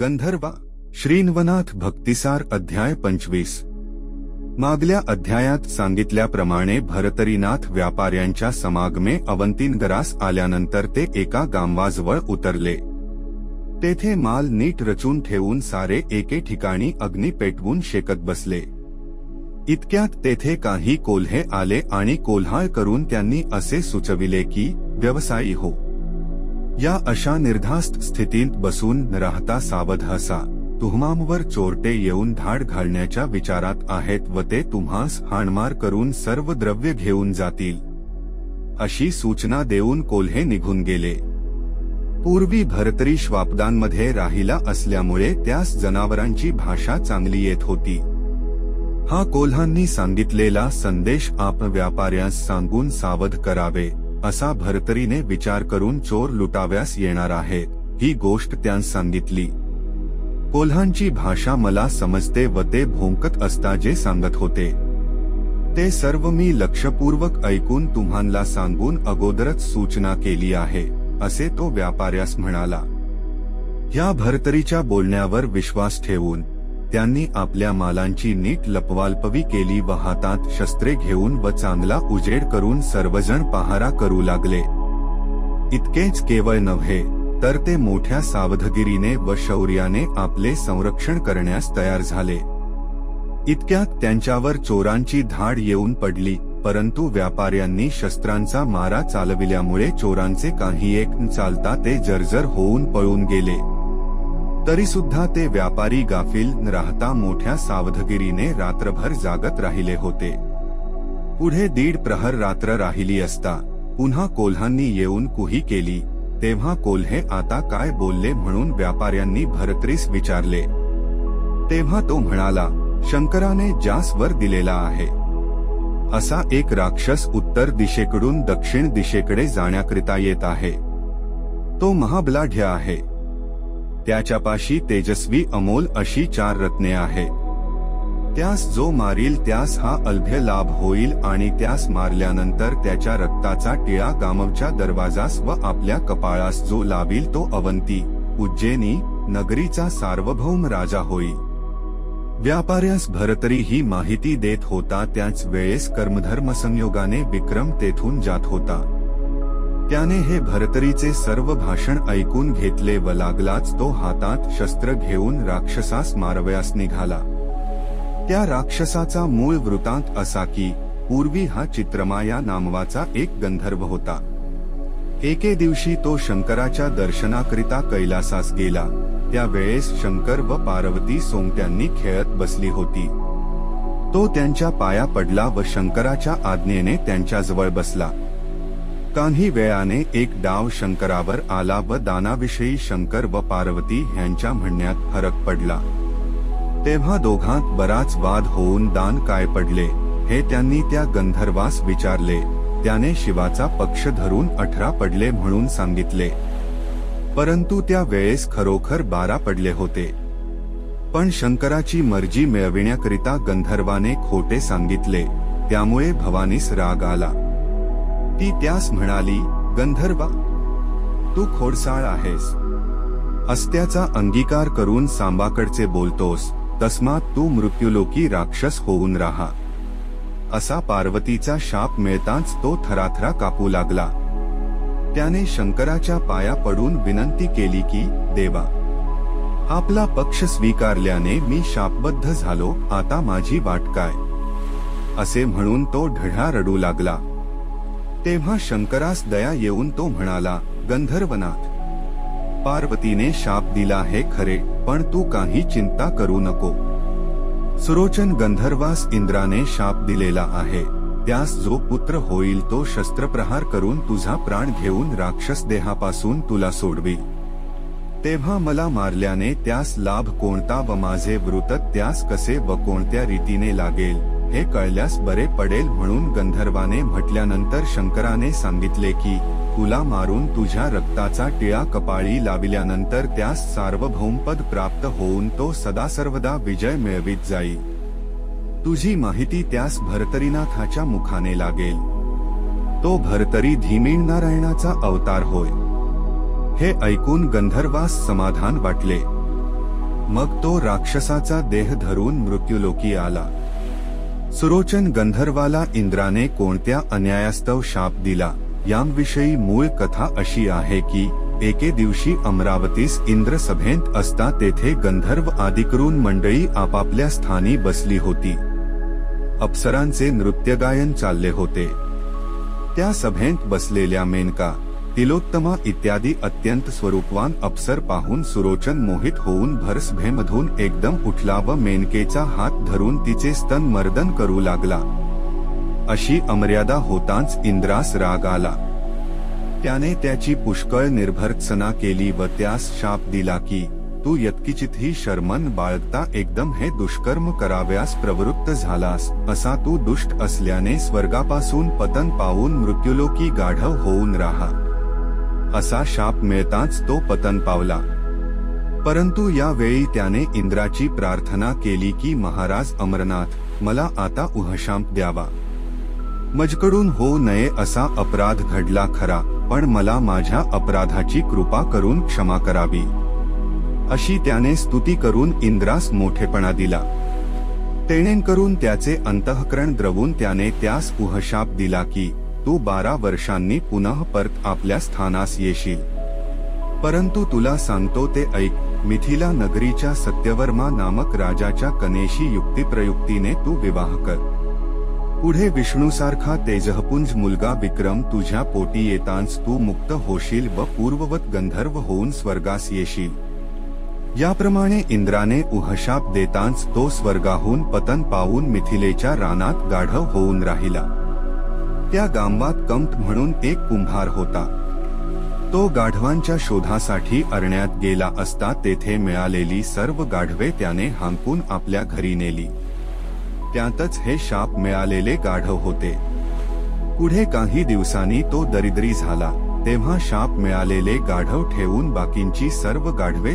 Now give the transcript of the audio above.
गंधर्वा श्रीन्वनाथ भक्तिसार अध्याय 25। मागल्या अध्यायात सांगितल्याप्रमाणे भरतरीनाथ व्यापाऱ्यांच्या समागमे अवंतीनगरास आल्यानंतर ते एका गांवाजवळ उतरले। तेथे माल नीट रचून ठेवून सारे एके ठिकाणी अग्नी पेटवून शेकत बसले। इतक्यात तेथे काही कोल्हे आले आणि कोल्हाळ करून त्यांनी असे सुचविले की, व्यवसायी हो, या अशा निर्धास्त स्थितीत बसून राहता सावध असा। तुम्हांवर चोरटे येऊन धाड घालण्याच्या विचारात आहेत व ते तुम्हास हाणमार करून सर्व द्रव्य घेऊन जातील, अशी सूचना देऊन कोल्हे निघून गेले। पूर्वी भरतरी श्वापदांमध्ये राहिला असल्यामुळे त्यास जनावरांची भाषा चांगली येत होती। हा कोल्हांनी सांगितलेला संदेश आप व्यापाऱ्यास सांगून सावध करावे, असा भरतरीने विचार करून चोर लुटाव्यास येणार आहेत ही गोष्ट त्यांस सांगितली। कोल्हांची भाषा मला समजते व ते भोंकत असता जे सांगत होते ते सर्व मी लक्षपूर्वक ऐकून तुम्हांला सांगून अगोदरच सूचना केली आहे, असे तो व्यापाऱ्यास म्हणाला। ह्या भरतरीच्या बोलण्यावर विश्वास ठेवून त्यांनी आपल्या मालांची नीट लपवालपवी केली व हातात शस्त्रे घेऊन व चांगला उजेड करून सर्वजण पहारा करू लागले। इतकेच केवळ नव्हे तर ते मोठ्या सावधगिरीने व शौर्याने आपले संरक्षण करण्यास तयार झाले। इतक्यात त्यांच्यावर चोरांची धाड येऊन पडली, परंतु व्यापाऱ्यांनी शस्त्रांचा मारा चालविल्यामुळे चोरांचे काही एक चालता ते जर्जर होऊन पळून गेले। तरी सुद्धा ते व्यापारी गाफील न राहता मोठ्या सावधगिरीने रात्रभर जागत राहिले होते। पुढे 1.5 प्रहर रात्र राहिली असता पुन्हा कोल्हांनी येऊन कुही केली, तेव्हा कोल्हे आता काय बोलले म्हणून व्यापाऱ्यांनी भरतरीस विचारले। तेव्हा तो म्हणाला, शंकराने ज्यास वर दिलेला आहे असा एक राक्षस उत्तर दिशेकडून दक्षिण दिशेकडे जाण्याकरिता येत आहे। तो महाबलाढ्य आहे, त्याच्यापाशी तेजस्वी अमोल अशी 4 रत्ने आहेत। त्यास जो मारील त्यास हा अल्भ्य लाभ होईल आणि त्यास मारल्यानंतर त्याच्या रक्ताचा टिळा गामवच्या दरवाजास व आपल्या कपाळास जो लावील तो अवंती उज्जैनी नगरीचा सार्वभौम राजा होईल। व्यापाऱ्यास भरतरी ही माहिती देत होता त्याच वेळेस कर्मधर्म संयोगाने विक्रम तेथून जात होता। त्याने हे भरतरीचे सर्व भाषण ऐकून घेतले व लागलाच तो हातात शस्त्र घेऊन राक्षसास मारवयास निघाला। त्या राक्षसाचा मूळ वृत्तांत असा की, पूर्वी हा चित्रमा या नामवाचा एक गंधर्व होता। एके दिवशी तो शंकराच्या दर्शनाकरिता कैलासास गेला। त्यावेळेस शंकर व पार्वती सोंगट्यांनी खेळत बसली होती। तो त्यांच्या पाया पडला व शंकराच्या आज्ञेने त्यांच्याजवळ बसला। काही वेळाने एक डाव शंकरावर आला व दानाविषयी शंकर व पार्वती ह्यांच्या म्हणण्यात फरक पडला। तेव्हा दोघांत बराच वाद होऊन दान काय पडले हे त्यांनी त्या गंधर्वास विचारले। त्याने शिवाचा पक्ष धरून 18 पडले म्हणून सांगितले, परंतु त्या वेळेस खरोखर 12 पडले होते। पण शंकराची मर्जी मिळविण्याकरिता गंधर्वाने खोटे सांगितले, त्यामुळे भवानीस राग आला। ती त्यास म्हणाली, गंधर्वा, तू खोडसाळ आहेस, अस्त्याचा अंगीकार करून सांबाकडचे बोलतोस, तस्मात तू मृत्युलोकी राक्षस होऊन राहा। असा पार्वतीचा शाप मिळताच तो थराथरा कापू लागला। त्याने शंकराच्या पाया पडून विनंती केली की, देवा, आपला पक्ष स्वीकारल्याने मी शापबद्ध झालो, आता माझी वाट काय, असे म्हणून तो ढळा रडू लागला। तेव्हा शंकरास दया येऊन तो म्हणाला, गंधर्वनाथ, पार्वतीने शाप दिला हे खरे, पण तू काही चिंता करू नको। सुरोचन गंधर्वास इंद्राने शाप दिलेला आहे, त्यास जो पुत्र होईल तो शस्त्रप्रहार करून तुझा प्राण घेऊन राक्षस देहापासून तुला सोडवी। तेव्हा मला मारल्याने त्यास लाभ कोणता व माझे वृत्त त्यास कसे व कोणत्या रीतीने लागेल हे कळल्यास बरे पडेल म्हणून गंधर्वाने म्हटल्यानंतर शंकराने सांगितले की, तुला मारून तुझ्या रक्ताचा टिळा कपाळी लाविल्यानंतर त्यास सार्वभौमपद प्राप्त होऊन तो सदा सर्वदा विजय मिळवित जाईल। तुझी माहिती त्यास भरतरीनाथाच्या मुखाने लागेल। तो भरतरी धीमीण नारायणाचा अवतार होय। हे ऐकून गंधर्वास समाधान वाटले। मग तो राक्षसाचा देह धरून मृत्युलोकी आला. सुरोचन गंधर्वाला इंद्राने कोणत्या अन्यायास्तव शाप दिला याविषयी मूळ कथा अशी आहे की एके दिवशी अमरावतीस इंद्र सभेत असता तेथे गंधर्व आदिकरून मंडळी आपापल्या स्थानी बसली होती. अप्सरांचे नृत्यगायन चालले होते. त्या सभेत बसलेल्या मेनका, तिलोत्तमा इत्यादी अत्यंत स्वरूपवान अप्सर पाहून सुरोचन मोहित होऊन भरसभेमधून एकदम उठला व मेनकेचा हात धरून तिचे स्तन मर्दन करू लागला. अशी अमर्यादा होताच इंद्रास राग आला. त्याने त्याची पुष्कळ निर्भर्त्सना केली व त्यास शाप दिला की तू यत्किचितही शर्मन बाळगता एकदम हे दुष्कर्म कराव्यास प्रवृत्त झालास, असा तू दुष्ट असल्याने स्वर्गापासून पतन पावून मृत्युलोकी गाढव होऊन राहा. असा शाप मिळताच तो पतन पावला. परंतु यावेळी त्याने इंद्राची प्रार्थना केली की महाराज अमरनाथ, मला आता उहशाप द्यावा. मजकडून होऊ नये असा अपराध घडला खरा, पण मला माझ्या अपराधाची कृपा करून क्षमा करावी. अशी त्याने स्तुती करून इंद्रास मोठेपणा दिला. तेणेकरून त्याचे अंतःकरण द्रवून त्याने त्यास उहशाप दिला की तू 12 वर्षांनी पुनः परत आपल्या स्थानास येशील. परंतु तुला सांगतो ते ऐक, मिथिला नगरीच्या सत्यवर्मा नामक राजाच्या कन्येशी युक्तिप्रयुक्तीने तू विवाह कर. पुढे विष्णूसारखा तेजःपुंज मुलगा विक्रम तुझ्या पोटी येताच तू मुक्त होशील व पूर्ववत गंधर्व होऊन स्वर्गास येशील. याप्रमाणे इंद्राने उहशाप देताच तो स्वर्गाहून पतन पावून मिथिलेच्या रानात गाढव होऊन राहिला. त्या गावात कंठ म्हणून एक कुंभार होता. तो गाढवांच्या शोधासाठी अरण्यात गेला असता तेथे मिळालेली सर्व गाढवे त्याने हांकून आपल्या घरी नेली. त्यातच हे शाप मिळालेले गाढव होते. पुढे काही दिवसांनी तो दरिद्री झाला, तेव्हा शाप मिळालेले गाढव ठेवून बाकींची सर्व गाढवे